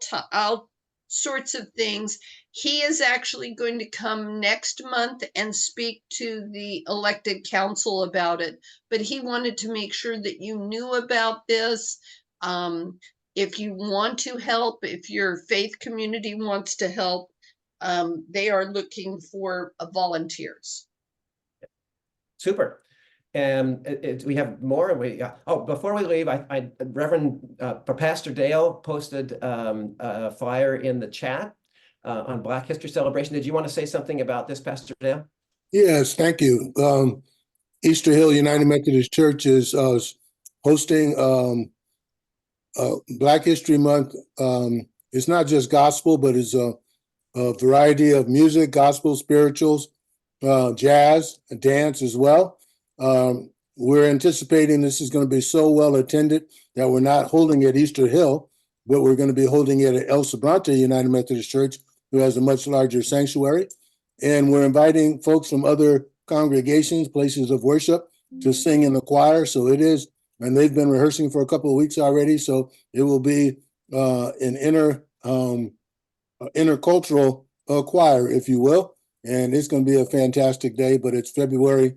[SPEAKER 5] sorts of things. He is actually going to come next month and speak to the elected council about it, but he wanted to make sure that you knew about this. If you want to help, if your faith community wants to help, they are looking for volunteers.
[SPEAKER 3] Super. And we have more. Before we leave, Reverend Pastor Dale posted a flyer in the chat on Black History Celebration. Did you want to say something about this, Pastor Dale?
[SPEAKER 9] Yes, thank you. Easter Hill United Methodist Church is hosting Black History Month. It's not just gospel, but it's a variety of music, gospel, spirituals, jazz, dance as well. we're anticipating this is going to be so well attended that we're not holding it at Easter Hill, but we're going to be holding it at El Sobrante United Methodist Church, who has a much larger sanctuary. And we're inviting folks from other congregations, places of worship, to sing in the choir. So it is, and they've been rehearsing for a couple of weeks already. So it will be an intercultural choir, if you will. And it's going to be a fantastic day, but it's February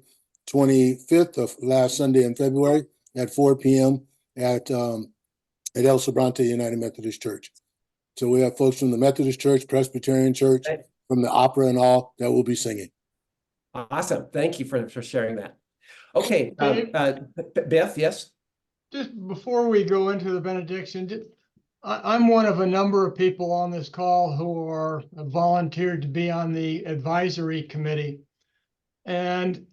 [SPEAKER 9] 25th, of last Sunday in February at 4 p.m. at El Sobrante United Methodist Church. So we have folks from the Methodist Church, Presbyterian Church, from the opera and all that will be singing.
[SPEAKER 3] Awesome. Thank you for sharing that. Okay, Beth, yes?
[SPEAKER 10] Just before we go into the benediction, I'm one of a number of people on this call who are volunteered to be on the advisory committee. And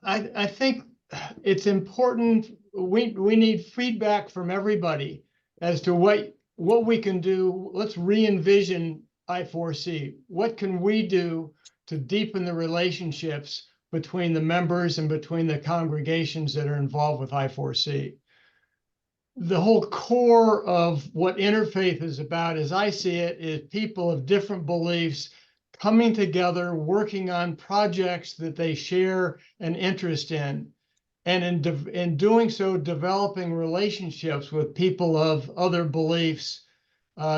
[SPEAKER 10] I think it's important, we need feedback from everybody as to what we can do. Let's re-envision I4C. What can we do to deepen the relationships between the members and between the congregations that are involved with I4C? The whole core of what Interfaith is about, as I see it, is people of different beliefs coming together, working on projects that they share an interest in, and in doing so, developing relationships with people of other beliefs,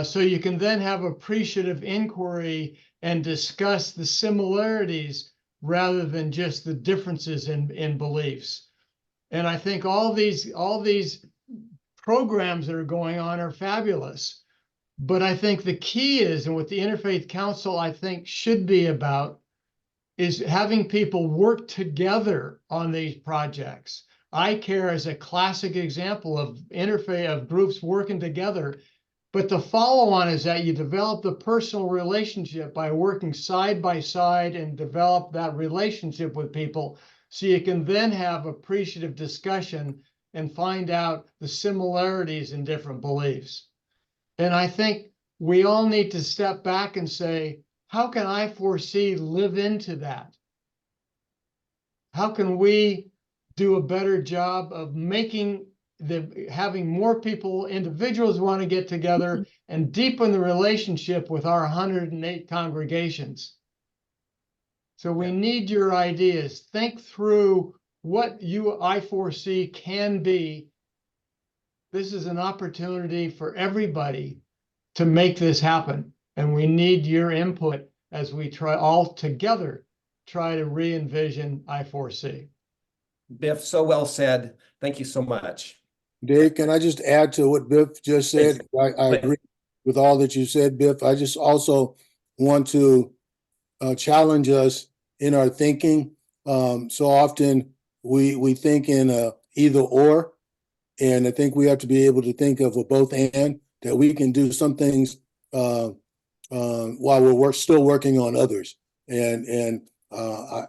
[SPEAKER 10] so you can then have appreciative inquiry and discuss the similarities rather than just the differences in beliefs. And I think all these programs that are going on are fabulous. But I think the key is, and what the Interfaith Council, I think, should be about, is having people work together on these projects. iCare is a classic example of interfaith, of groups working together. But the follow-on is that you develop the personal relationship by working side by side and develop that relationship with people, so you can then have appreciative discussion and find out the similarities in different beliefs. And I think we all need to step back and say, how can I4C live into that? How can we do a better job of having more people, individuals want to get together and deepen the relationship with our 108 congregations? So we need your ideas. Think through what I4C can be. This is an opportunity for everybody to make this happen. And we need your input as we try all together, try to re-envision I4C.
[SPEAKER 3] Biff, so well said. Thank you so much.
[SPEAKER 9] Dave, can I just add to what Biff just said? I agree with all that you said, Biff. I just also want to challenge us in our thinking. So often we think in either or, and I think we have to be able to think of a both and, that we can do some things while we're still working on others. And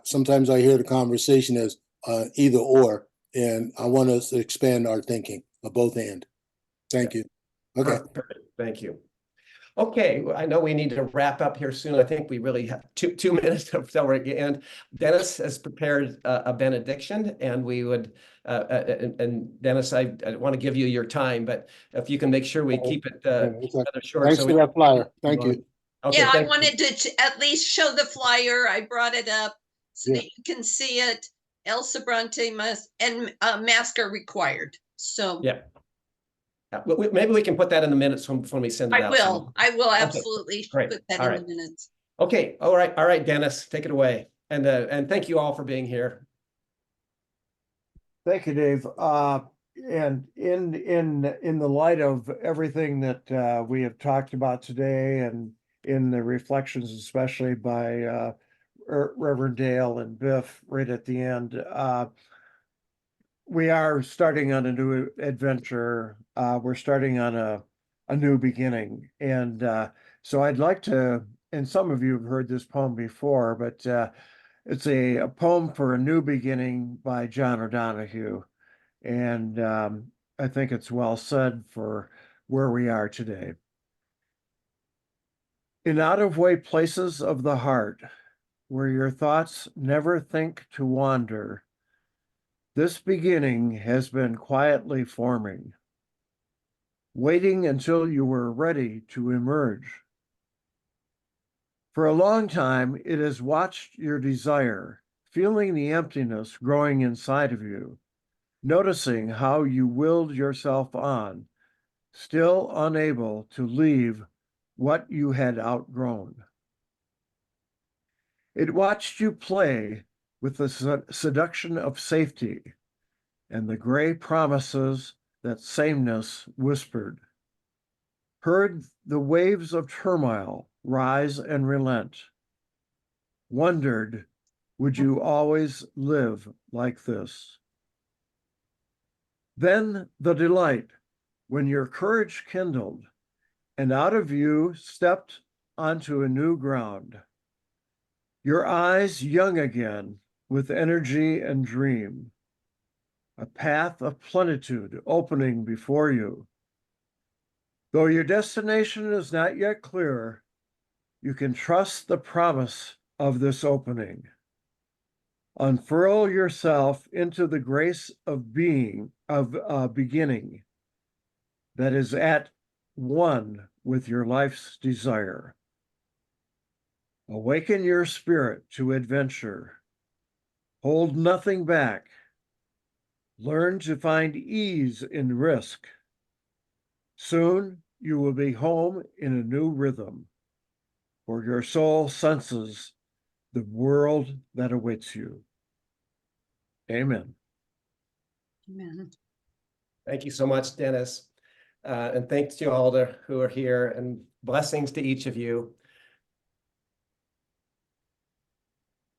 [SPEAKER 9] sometimes I hear the conversation as either or, and I want us to expand our thinking, a both and. Thank you. Okay.
[SPEAKER 3] Perfect. Thank you. Okay, I know we need to wrap up here soon. I think we really have two minutes until we're at the end. Dennis has prepared a benediction, and we would, and Dennis, I want to give you your time, but if you can make sure we keep it short.
[SPEAKER 9] Thanks for that flyer. Thank you.
[SPEAKER 3] Okay,
[SPEAKER 5] yeah, I wanted to at least show the flyer. I brought it up so that you can see it. El Sobrante and mask are required. So
[SPEAKER 3] yeah. Maybe we can put that in the minutes when we send it out.
[SPEAKER 5] I will absolutely put that in the minutes.
[SPEAKER 3] Okay, all right, Dennis, take it away. And thank you all for being here.
[SPEAKER 7] Thank you, Dave. And in the light of everything that we have talked about today, and in the reflections, especially by Reverend Dale and Biff right at the end, we are starting on a new adventure. We're starting on a new beginning. And so I'd like to, and some of you have heard this poem before, but it's a poem for a new beginning by John O'Donohue. And I think it's well said for where we are today. In out-of-way places of the heart, where your thoughts never think to wander, This beginning has been quietly forming, waiting until you were ready to emerge. For a long time, it has watched your desire, feeling the emptiness growing inside of you, noticing how you willed yourself on, still unable to leave what you had outgrown. It watched you play with the seduction of safety and the gray promises that sameness whispered, heard the waves of turmoil rise and relent, wondered, would you always live like this? Then the delight, when your courage kindled, and out of you stepped onto a new ground, your eyes young again with energy and dream, a path of plenitude opening before you. Though your destination is not yet clear, you can trust the promise of this opening. Unfurl yourself into the grace of beginning that is at one with your life's desire. Awaken your spirit to adventure. Hold nothing back. Learn to find ease in risk. Soon you will be home in a new rhythm, for your soul senses the world that awaits you. Amen.
[SPEAKER 5] Amen.
[SPEAKER 3] Thank you so much, Dennis. And thanks to all who are here, and blessings to each of you.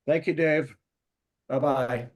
[SPEAKER 7] Thank you, Dave.
[SPEAKER 3] Bye-bye.